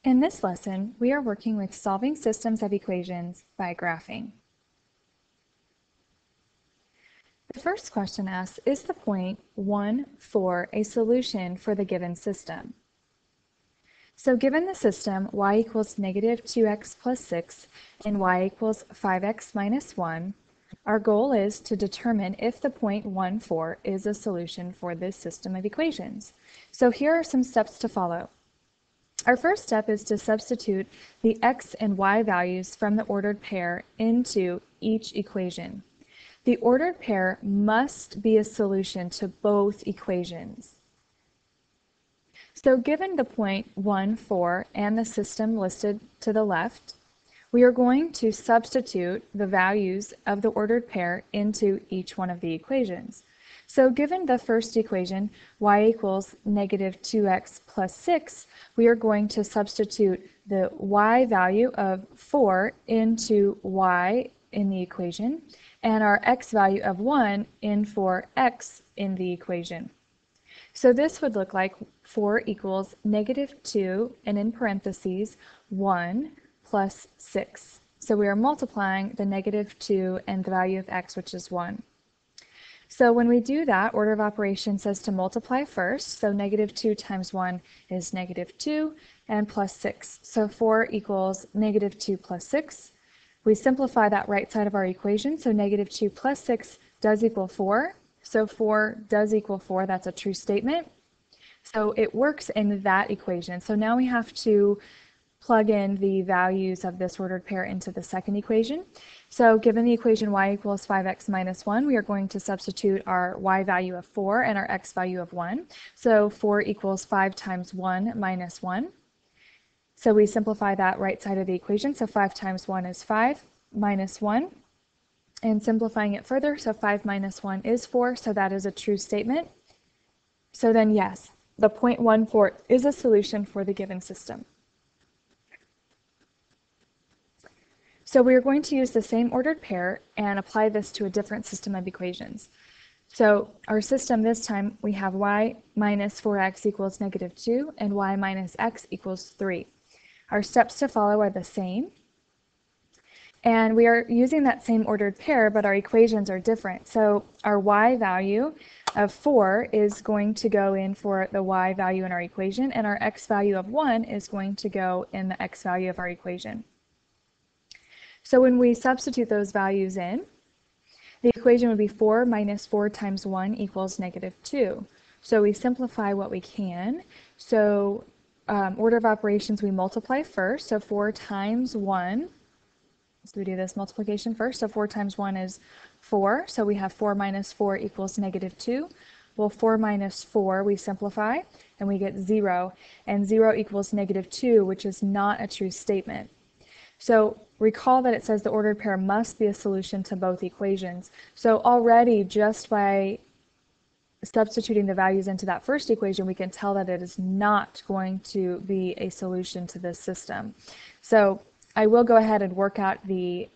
In this lesson, we are working with solving systems of equations by graphing. The first question asks, is the point 1, 4 a solution for the given system? So given the system y equals negative 2x plus 6 and y equals 5x minus 1, our goal is to determine if the point 1, 4 is a solution for this system of equations. So here are some steps to follow. Our first step is to substitute the x and y values from the ordered pair into each equation. The ordered pair must be a solution to both equations. So given the point 1, 4 and the system listed to the left, we are going to substitute the values of the ordered pair into each one of the equations. So given the first equation, y equals negative 2x plus 6, we are going to substitute the y value of 4 into y in the equation, and our x value of 1 in for x in the equation. So this would look like 4 equals negative 2, and in parentheses, 1 plus 6. So we are multiplying the negative 2 and the value of x, which is 1. So when we do that, order of operations says to multiply first. So negative 2 times 1 is negative 2 and plus 6. So 4 equals negative 2 plus 6. We simplify that right side of our equation. So negative 2 plus 6 does equal 4. So 4 does equal 4. That's a true statement. So it works in that equation. So now we have to plug in the values of this ordered pair into the second equation. So given the equation y equals 5x minus 1, we are going to substitute our y value of 4 and our x value of 1. So 4 equals 5 times 1 minus 1. So we simplify that right side of the equation. So 5 times 1 is 5 minus 1. And simplifying it further, so 5 minus 1 is 4, so that is a true statement. So then yes, the point 1, 4 is a solution for the given system. So we are going to use the same ordered pair and apply this to a different system of equations. So our system this time, we have y minus 4x equals negative 2 and y minus x equals 3. Our steps to follow are the same. And we are using that same ordered pair, but our equations are different. So our y value of 4 is going to go in for the y value in our equation, and our x value of 1 is going to go in the x value of our equation. So when we substitute those values in, the equation would be 4 minus 4 times 1 equals negative 2. So we simplify what we can. So order of operations, we multiply first. So 4 times 1. So we do this multiplication first. So 4 times 1 is 4. So we have 4 minus 4 equals negative 2. Well, 4 minus 4, we simplify, and we get 0. And 0 equals negative 2, which is not a true statement. So recall that it says the ordered pair must be a solution to both equations. So already, just by substituting the values into that first equation, we can tell that it is not going to be a solution to this system. So I will go ahead and work out the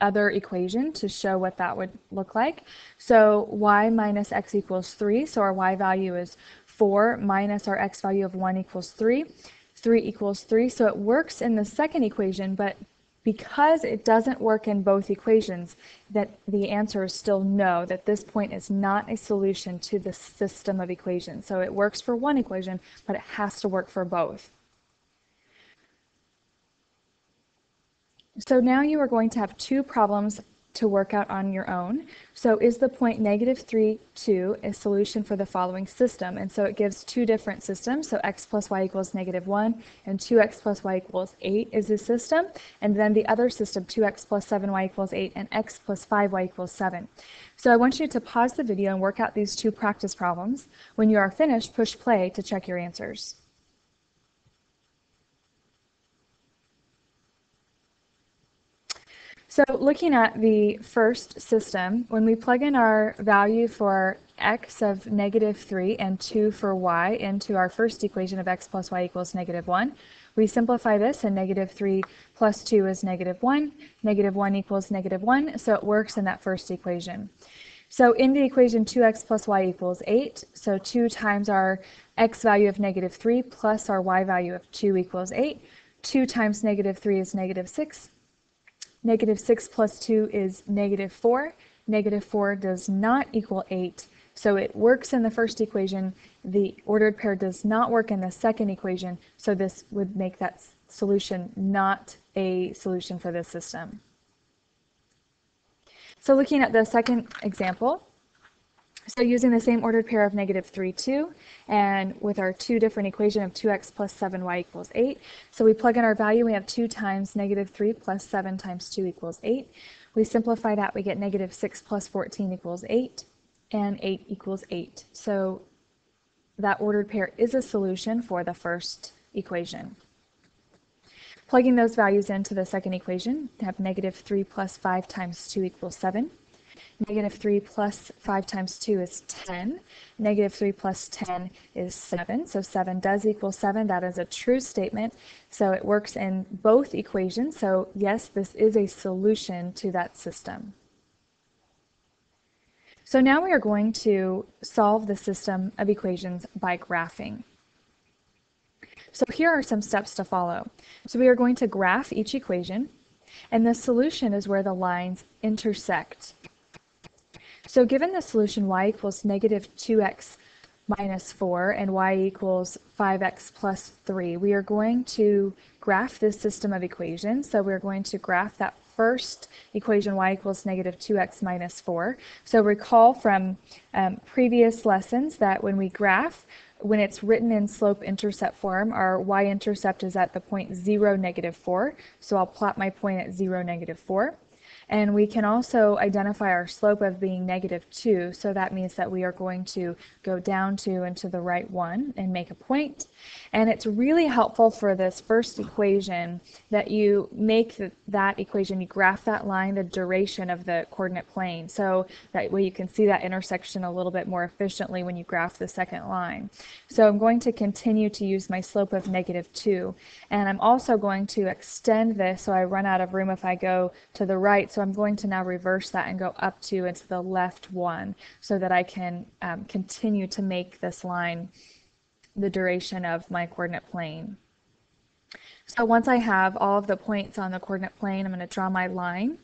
other equation to show what that would look like. So y minus x equals 3. So our y value is 4 minus our x value of 1 equals 3. 3 equals 3. So it works in the second equation, but because it doesn't work in both equations, that the answer is still no, that this point is not a solution to the system of equations. So it works for one equation, but it has to work for both. So now you are going to have two problems to work out on your own. So is the point negative 3, 2 a solution for the following system? And so it gives two different systems. So x plus y equals negative 1 and 2x plus y equals 8 is the system. And then the other system, 2x plus 7y equals 8 and x plus 5y equals 7. So I want you to pause the video and work out these two practice problems. When you are finished, push play to check your answers. So looking at the first system, when we plug in our value for x of negative 3 and 2 for y into our first equation of x plus y equals negative 1, we simplify this, and negative 3 plus 2 is negative 1. Negative 1 equals negative 1, so it works in that first equation. So in the equation 2x plus y equals 8, so 2 times our x value of negative 3 plus our y value of 2 equals 8. 2 times negative 3 is negative 6. Negative 6 plus 2 is negative 4. Negative 4 does not equal 8, so it works in the first equation. The ordered pair does not work in the second equation, so this would make that solution not a solution for this system. So looking at the second example, so using the same ordered pair of negative 3, 2, and with our two different equation of 2x plus 7y equals 8, so we plug in our value, we have 2 times negative 3 plus 7 times 2 equals 8. We simplify that, we get negative 6 plus 14 equals 8, and 8 equals 8. So that ordered pair is a solution for the first equation. Plugging those values into the second equation, we have negative 3 plus 5 times 2 equals 7. Negative 3 plus 5 times 2 is 10. Negative 3 plus 10 is 7. So 7 does equal 7. That is a true statement. So it works in both equations. So yes, this is a solution to that system. So now we are going to solve the system of equations by graphing. So here are some steps to follow. So we are going to graph each equation, and the solution is where the lines intersect. So given the solution y equals negative 2x minus 4 and y equals 5x plus 3, we are going to graph this system of equations. So we're going to graph that first equation, y equals negative 2x minus 4. So recall from previous lessons that when we graph, when it's written in slope-intercept form, our y-intercept is at the point 0, negative 4. So I'll plot my point at 0, negative 4. And we can also identify our slope of being negative 2, so that means that we are going to go down 2 and to the right 1 and make a point. And it's really helpful for this first equation that you make that equation, you graph that line, the duration of the coordinate plane, so that way you can see that intersection a little bit more efficiently when you graph the second line. So I'm going to continue to use my slope of negative 2, and I'm also going to extend this so I run out of room if I go to the right. So I'm going to now reverse that and go up 2 and to the left 1 so that I can continue to make this line the duration of my coordinate plane. So once I have all of the points on the coordinate plane, I'm going to draw my line.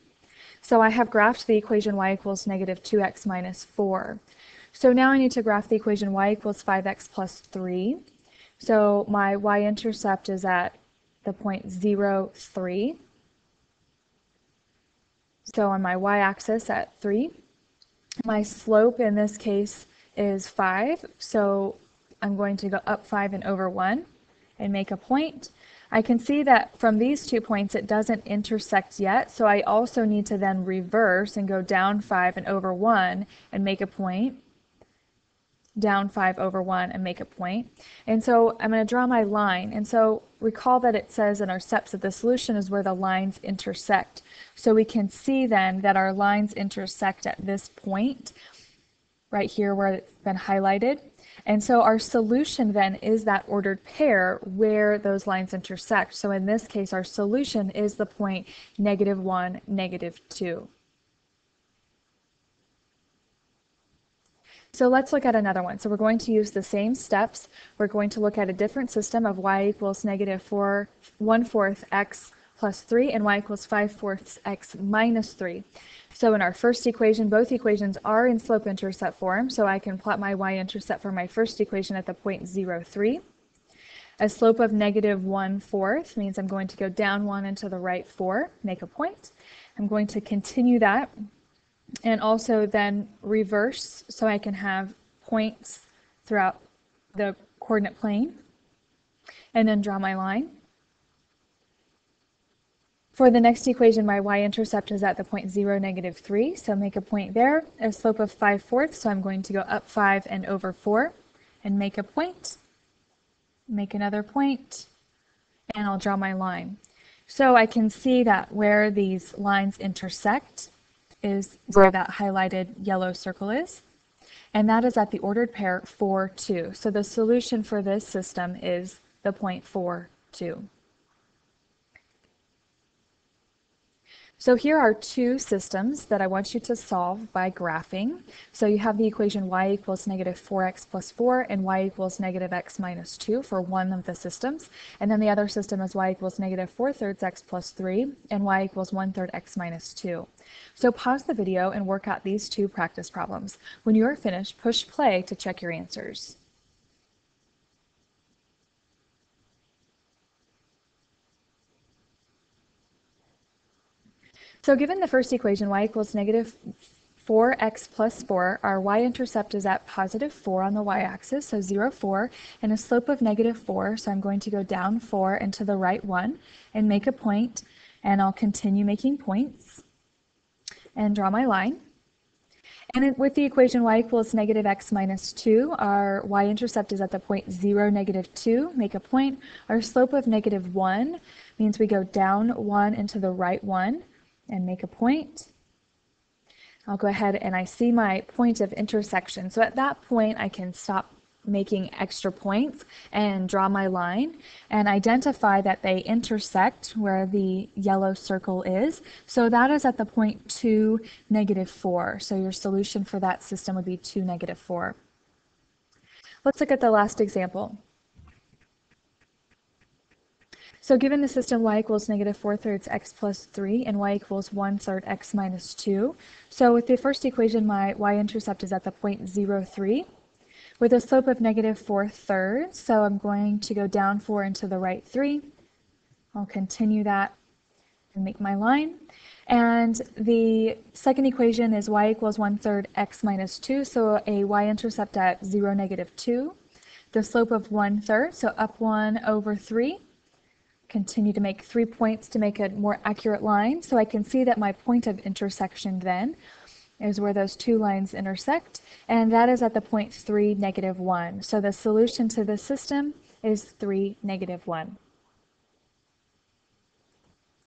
So I have graphed the equation y equals negative 2x minus 4. So now I need to graph the equation y equals 5x plus 3. So my y-intercept is at the point 0, 3. So on my y-axis at 3, my slope in this case is 5, so I'm going to go up 5 and over 1 and make a point. I can see that from these 2 points it doesn't intersect yet, so I also need to then reverse and go down 5 and over 1 and make a point. Down 5 over 1 and make a point. And so I'm going to draw my line. And so recall that it says in our steps that the solution is where the lines intersect. So we can see then that our lines intersect at this point, right here where it's been highlighted. And so our solution then is that ordered pair where those lines intersect. So in this case, our solution is the point negative 1, negative 2. So let's look at another one. So we're going to use the same steps. We're going to look at a different system of y equals negative 1/4 x plus 3 and y equals 5/4 x minus 3. So in our first equation, both equations are in slope-intercept form, so I can plot my y-intercept for my first equation at the point 0, 3. A slope of negative 1/4 means I'm going to go down 1 and to the right 4, make a point. I'm going to continue that and also then reverse so I can have points throughout the coordinate plane, and then draw my line. For the next equation, my y-intercept is at the point 0, negative 3, so make a point there. A slope of 5/4, so I'm going to go up 5 and over 4 and make a point. Make another point, and I'll draw my line. So I can see that where these lines intersect is where that highlighted yellow circle is, and that is at the ordered pair 4, 2. So the solution for this system is the point 4, 2. So here are two systems that I want you to solve by graphing. So you have the equation y equals negative 4x plus 4 and y equals negative x minus 2 for one of the systems. And then the other system is y equals negative 4/3 x plus 3 and y equals 1/3 x minus 2. So pause the video and work out these two practice problems. When you are finished, push play to check your answers. So given the first equation, y equals negative 4x plus 4, our y-intercept is at positive 4 on the y-axis, so 0, 4, and a slope of negative 4, so I'm going to go down 4 and to the right 1 and make a point, and I'll continue making points and draw my line. And with the equation y equals negative x minus 2, our y-intercept is at the point 0, negative 2, make a point. Our slope of negative 1 means we go down 1 and to the right 1 and make a point. I'll go ahead and I see my point of intersection. So at that point, I can stop making extra points and draw my line and identify that they intersect where the yellow circle is. So that is at the point 2, negative 4. So your solution for that system would be 2, negative 4. Let's look at the last example. So given the system y equals negative 4/3 x plus 3 and y equals 1/3 x minus 2, so with the first equation, my y-intercept is at the point 0, 3 with a slope of negative 4/3, so I'm going to go down 4 and to the right 3. I'll continue that and make my line. And the second equation is y equals 1/3 x minus 2, so a y-intercept at 0, negative 2. The slope of 1/3, so up 1 over 3. Continue to make 3 points to make a more accurate line. So I can see that my point of intersection then is where those two lines intersect, and that is at the point 3, negative 1. So the solution to this system is 3, negative 1.